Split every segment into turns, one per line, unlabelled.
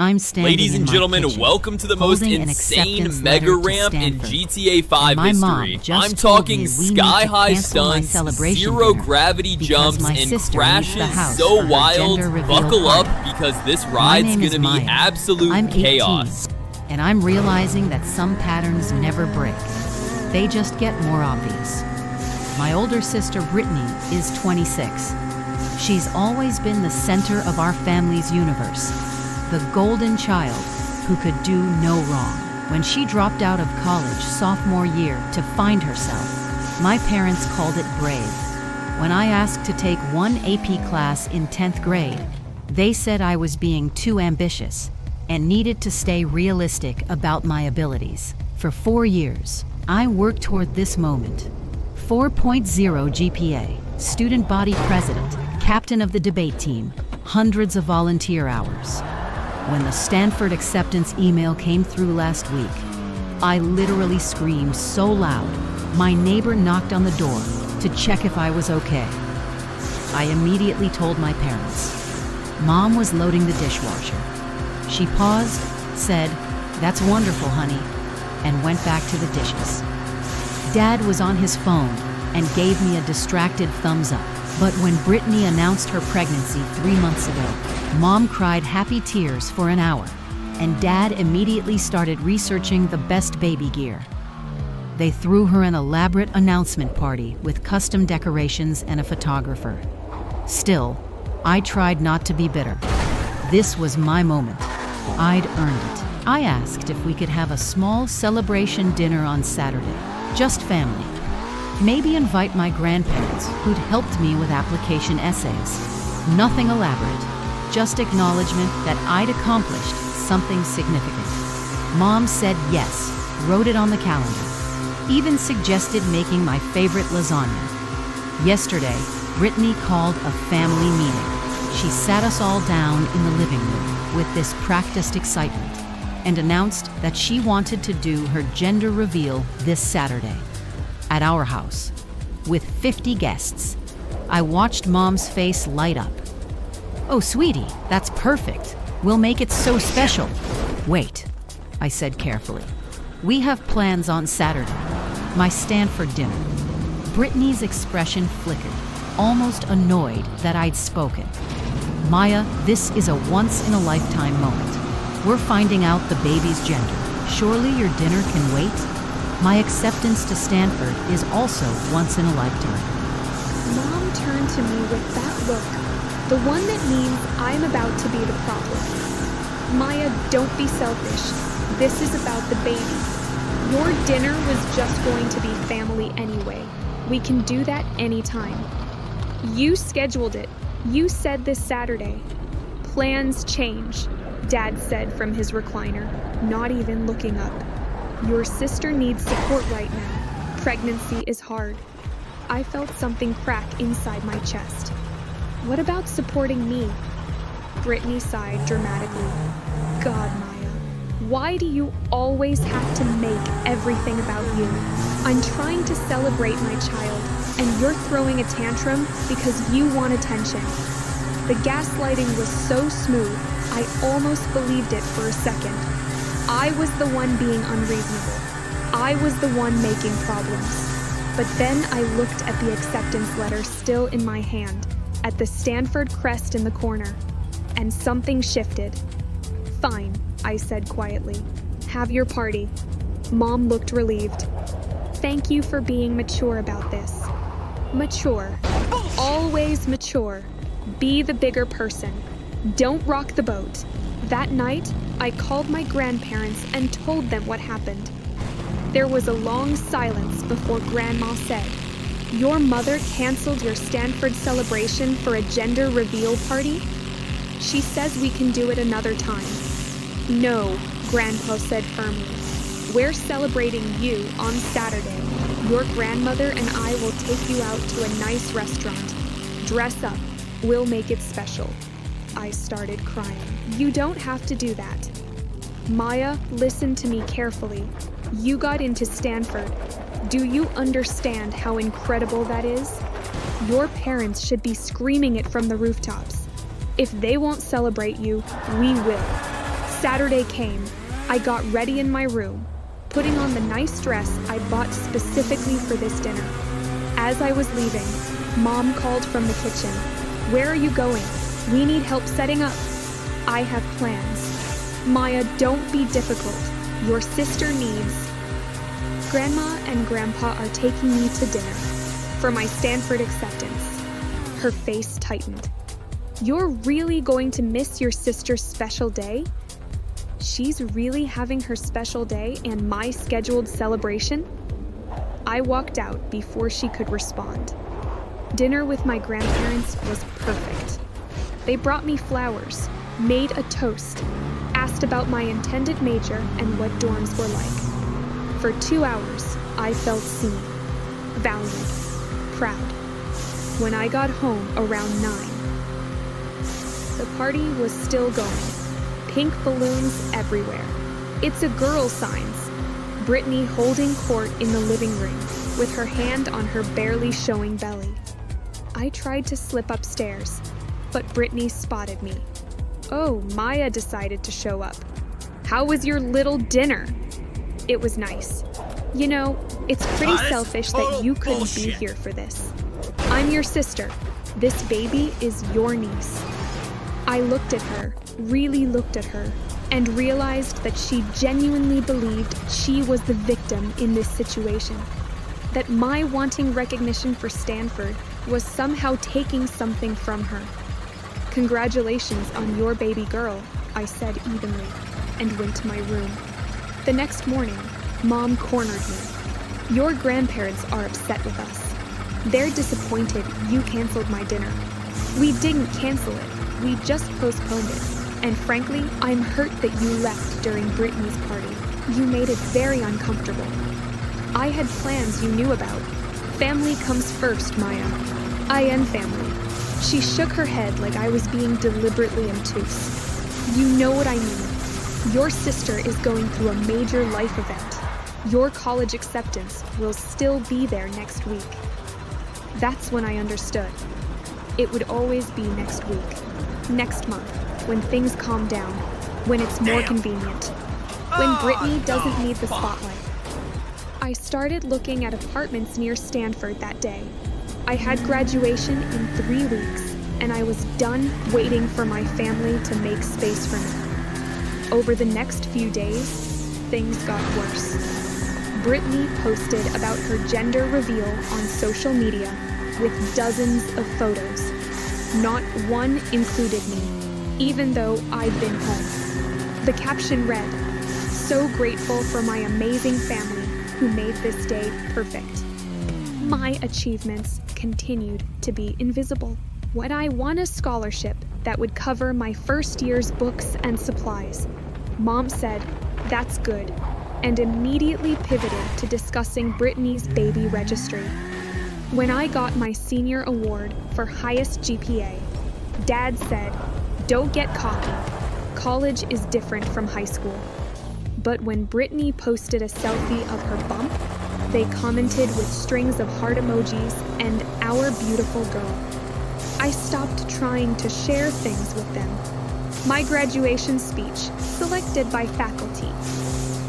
I'm standing
Ladies and
in my
gentlemen,
kitchen,
welcome to the most
holding an
insane
acceptance
mega
letter to
ramp in
Stanford.
GTA 5
My mom
history.
just
I'm
told
talking
me we need
sky
to
high
cancel my
stunts,
celebration
zero
dinner
gravity
because
jumps,
my
and
sister
crashes
leaves the house
so
for her
wild.
gender reveal
Buckle up
party.
because this
My
ride's
name is
gonna be
Maya.
absolute
I'm 18,
chaos.
and I'm realizing that some patterns never break. They just get more obvious. My older sister Brittany is 26. She's always been the center of our family's universe, the golden child who could do no wrong. When she dropped out of college sophomore year to find herself, my parents called it brave. When I asked to take one AP class in 10th grade, they said I was being too ambitious and needed to stay realistic about my abilities. For 4 years, I worked toward this moment. 4.0 GPA, student body president, captain of the debate team, hundreds of volunteer hours. When the Stanford acceptance email came through last week, I literally screamed so loud, my neighbor knocked on the door to check if I was okay. I immediately told my parents. Mom was loading the dishwasher. She paused, said, "That's wonderful, honey," and went back to the dishes. Dad was on his phone and gave me a distracted thumbs up. But when Brittany announced her pregnancy 3 months ago, Mom cried happy tears for an hour, and Dad immediately started researching the best baby gear. They threw her an elaborate announcement party with custom decorations and a photographer. Still, I tried not to be bitter. This was my moment. I'd earned it. I asked if we could have a small celebration dinner on Saturday, just family. Maybe invite my grandparents who'd helped me with application essays. Nothing elaborate, just acknowledgement that I'd accomplished something significant. Mom said yes, wrote it on the calendar, even suggested making my favorite lasagna. Yesterday, Brittany called a family meeting. She sat us all down in the living room with this practiced excitement and announced that she wanted to do her gender reveal this Saturday at our house with 50 guests. I watched Mom's face light up. "Oh, sweetie, that's perfect. We'll make it so special." "Wait," I said carefully. "We have plans on Saturday, my Stanford dinner." Brittany's expression flickered, almost annoyed that I'd spoken. "Maya, this is a once-in-a-lifetime moment. We're finding out the baby's gender. Surely your dinner can wait? My acceptance to Stanford is also once in a lifetime."
Mom turned to me with that look, the one that means I'm about to be the problem. "Maya, don't be selfish. This is about the baby. Your dinner was just going to be family anyway. We can do that anytime. You scheduled it. You said this Saturday. Plans change," Dad said from his recliner, not even looking up. "Your sister needs support right now. Pregnancy is hard." I felt something crack inside my chest. "What about supporting me?" Brittany sighed dramatically. "God, Maya, why do you always have to make everything about you? I'm trying to celebrate my child, and you're throwing a tantrum because you want attention." The gaslighting was so smooth, I almost believed it for a second. I was the one being unreasonable. I was the one making problems. But then I looked at the acceptance letter still in my hand, at the Stanford crest in the corner, and something shifted. "Fine," I said quietly. "Have your party." Mom looked relieved. "Thank you for being mature about this." Mature. Always mature. Be the bigger person. Don't rock the boat. That night, I called my grandparents and told them what happened. There was a long silence before Grandma said, "Your mother canceled your Stanford celebration for a gender reveal party? She says we can do it another time." "No," Grandpa said firmly. "We're celebrating you on Saturday. Your grandmother and I will take you out to a nice restaurant. Dress up. We'll make it special." I started crying. "You don't have to do that." "Maya, listen to me carefully. You got into Stanford. Do you understand how incredible that is? Your parents should be screaming it from the rooftops. If they won't celebrate you, we will. Saturday came. I got ready in my room, putting on the nice dress I bought specifically for this dinner. As I was leaving, Mom called from the kitchen. "Where are you going? We need help setting up." "I have plans." "Maya, don't be difficult. Your sister needs..." "Grandma and Grandpa are taking me to dinner for my Stanford acceptance." Her face tightened. "You're really going to miss your sister's special day?" She's really having her special day and my scheduled celebration? I walked out before she could respond. Dinner with my grandparents was perfect. They brought me flowers, made a toast, asked about my intended major and what dorms were like. For 2 hours, I felt seen, valued, proud. When I got home around 9, the party was still going. Pink balloons everywhere. "It's a girl" signs. Brittany holding court in the living room with her hand on her barely showing belly. I tried to slip upstairs, but Brittany spotted me. "Oh, Maya decided to show up. How was your little dinner?" "It was nice. You know, it's pretty selfish that you couldn't be here for this. I'm your sister. This baby is your niece." I looked at her, really looked at her, and realized that she genuinely believed she was the victim in this situation. That my wanting recognition for Stanford was somehow taking something from her. "Congratulations on your baby girl," I said evenly, and went to my room. The next morning, Mom cornered me. "Your grandparents are upset with us. They're disappointed you canceled my dinner." "We didn't cancel it. We just postponed it. And frankly, I'm hurt that you left during Brittany's party. You made it very uncomfortable. I had plans you knew about. Family comes first, Maya." "I am family." She shook her head like I was being deliberately obtuse. "You know what I mean. Your sister is going through a major life event. Your college acceptance will still be there next week." That's when I understood. It would always be next week, next month, when things calm down, when it's more convenient, when Brittany doesn't need the spotlight. I started looking at apartments near Stanford that day. I had graduation in 3 weeks, and I was done waiting for my family to make space for me. Over the next few days, things got worse. Brittany posted about her gender reveal on social media with dozens of photos. Not one included me, even though I'd been home. The caption read, "So grateful for my amazing family who made this day perfect." My achievements continued to be invisible. Would I won a scholarship that would cover my first year's books and supplies? Mom said, "That's good," and immediately pivoted to discussing Brittany's baby registry. When I got my senior award for highest GPA, Dad said, "Don't get cocky. College is different from high school." But when Brittany posted a selfie of her bump, they commented with strings of heart emojis and "our beautiful girl." I stopped trying to share things with them. My graduation speech, selected by faculty.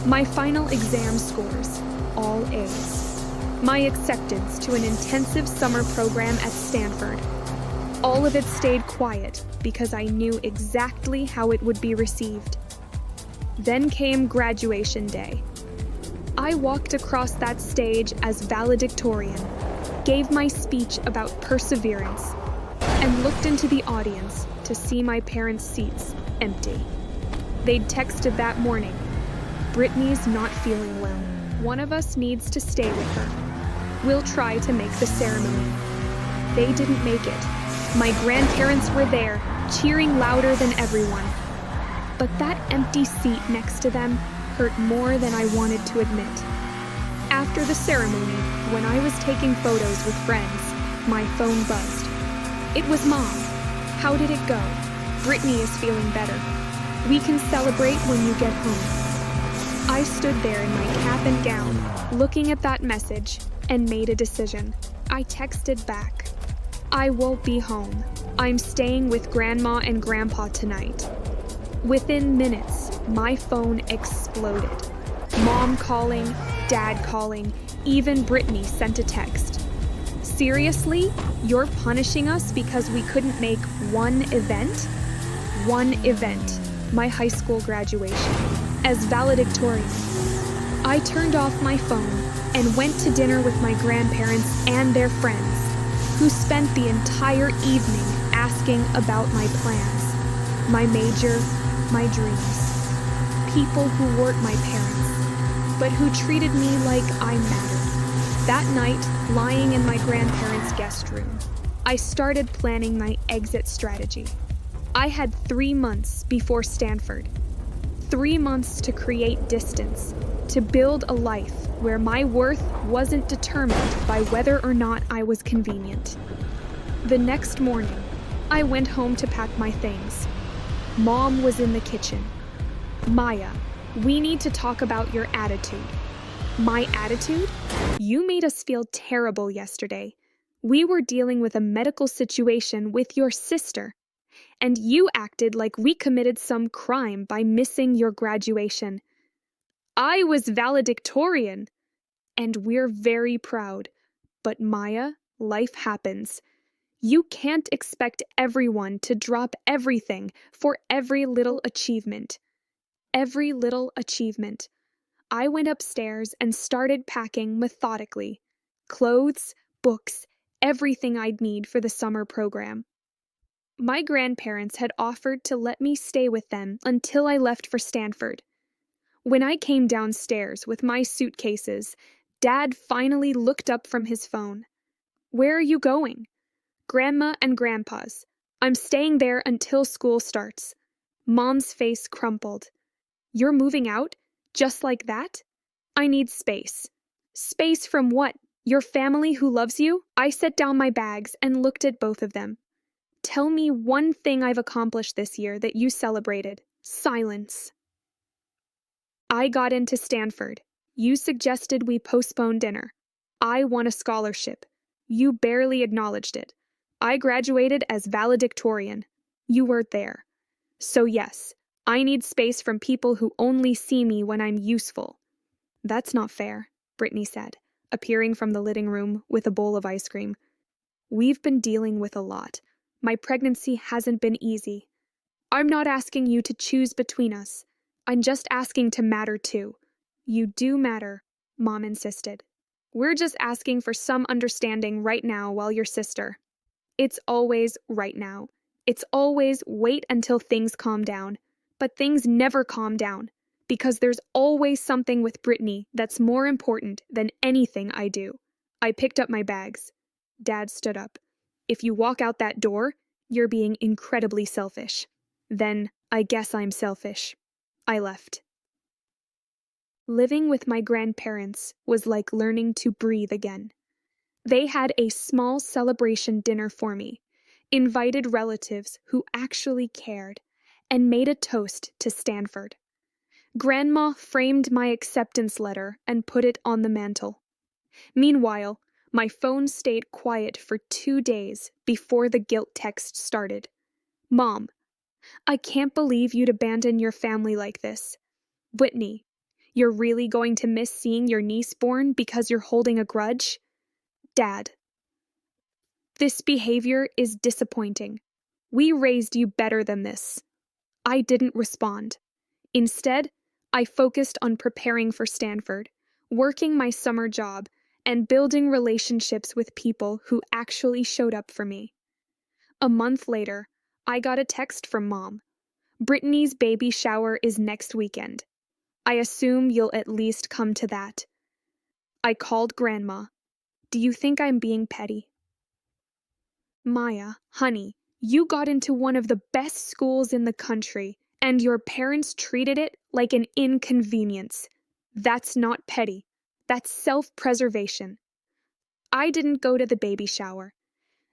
My final exam scores, all A's. My acceptance to an intensive summer program at Stanford. All of it stayed quiet because I knew exactly how it would be received. Then came graduation day. I walked across that stage as valedictorian, gave my speech about perseverance, and looked into the audience to see my parents' seats empty. They'd texted that morning, "Brittany's not feeling well. One of us needs to stay with her. We'll try to make the ceremony." They didn't make it. My grandparents were there, cheering louder than everyone. But that empty seat next to them hurt more than I wanted to admit. After the ceremony, when I was taking photos with friends, my phone buzzed. It was Mom. "How did it go? Brittany is feeling better. We can celebrate when you get home." I stood there in my cap and gown, looking at that message, and made a decision. I texted back, "I won't be home. I'm staying with Grandma and Grandpa tonight." Within minutes, my phone exploded. Mom calling, Dad calling, even Brittany sent a text. Seriously? You're punishing us because we couldn't make one event? One event, my high school graduation, as valedictorian. I turned off my phone and went to dinner with my grandparents and their friends, who spent the entire evening asking about my plans, my major, my dreams. People who weren't my parents, but who treated me like I mattered. That night, lying in my grandparents' guest room, I started planning my exit strategy. I had 3 months before Stanford. 3 months to create distance, to build a life where my worth wasn't determined by whether or not I was convenient. The next morning, I went home to pack my things. Mom was in the kitchen. Maya, we need to talk about your attitude. My attitude? You made us feel terrible yesterday. We were dealing with a medical situation with your sister, and you acted like we committed some crime by missing your graduation. I was valedictorian, and we're very proud. But Maya, life happens. You can't expect everyone to drop everything for every little achievement. Every little achievement. I went upstairs and started packing methodically. Clothes, books, everything I'd need for the summer program. My grandparents had offered to let me stay with them until I left for Stanford. When I came downstairs with my suitcases, Dad finally looked up from his phone. Where are you going? Grandma and Grandpa's. I'm staying there until school starts. Mom's face crumpled. You're moving out? Just like that? I need space. Space from what? Your family who loves you? I set down my bags and looked at both of them. Tell me one thing I've accomplished this year that you celebrated. Silence. I got into Stanford. You suggested we postpone dinner. I won a scholarship. You barely acknowledged it. I graduated as valedictorian. You weren't there. So yes, I need space from people who only see me when I'm useful. That's not fair, Brittany said, appearing from the living room with a bowl of ice cream. We've been dealing with a lot. My pregnancy hasn't been easy. I'm not asking you to choose between us. I'm just asking to matter too. You do matter, Mom insisted. We're just asking for some understanding right now while your sister. It's always right now. It's always wait until things calm down. But things never calm down, because there's always something with Brittany that's more important than anything I do. I picked up my bags. Dad stood up. If you walk out that door, you're being incredibly selfish. Then I guess I'm selfish. I left. Living with my grandparents was like learning to breathe again. They had a small celebration dinner for me, invited relatives who actually cared, and made a toast to Stanford. Grandma framed my acceptance letter and put it on the mantel. Meanwhile, my phone stayed quiet for 2 days before the guilt text started. Mom, I can't believe you'd abandon your family like this. Whitney, you're really going to miss seeing your niece born because you're holding a grudge? Dad, this behavior is disappointing. We raised you better than this. I didn't respond. Instead, I focused on preparing for Stanford, working my summer job, and building relationships with people who actually showed up for me. A month later, I got a text from Mom. Brittany's baby shower is next weekend. I assume you'll at least come to that. I called Grandma. Do you think I'm being petty? Maya, honey, you got into one of the best schools in the country, and your parents treated it like an inconvenience. That's not petty. That's self-preservation. I didn't go to the baby shower.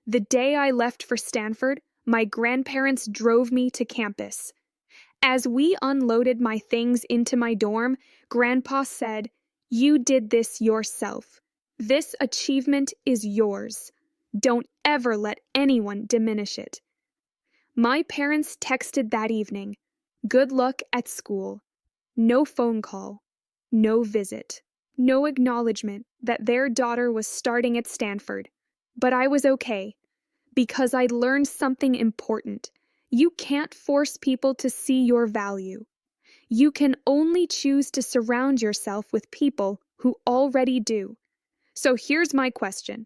The day I left for Stanford, my grandparents drove me to campus. As we unloaded my things into my dorm, Grandpa said, "You did this yourself. This achievement is yours. Don't ever let anyone diminish it." My parents texted that evening. Good luck at school. No phone call. No visit. No acknowledgement that their daughter was starting at Stanford. But I was okay, because I'd learned something important. You can't force people to see your value. You can only choose to surround yourself with people who already do. So here's my question.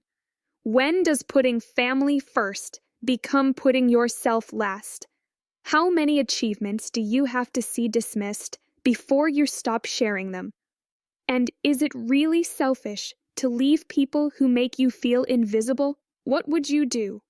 When does putting family first become putting yourself last? How many achievements do you have to see dismissed before you stop sharing them? And is it really selfish to leave people who make you feel invisible? What would you do?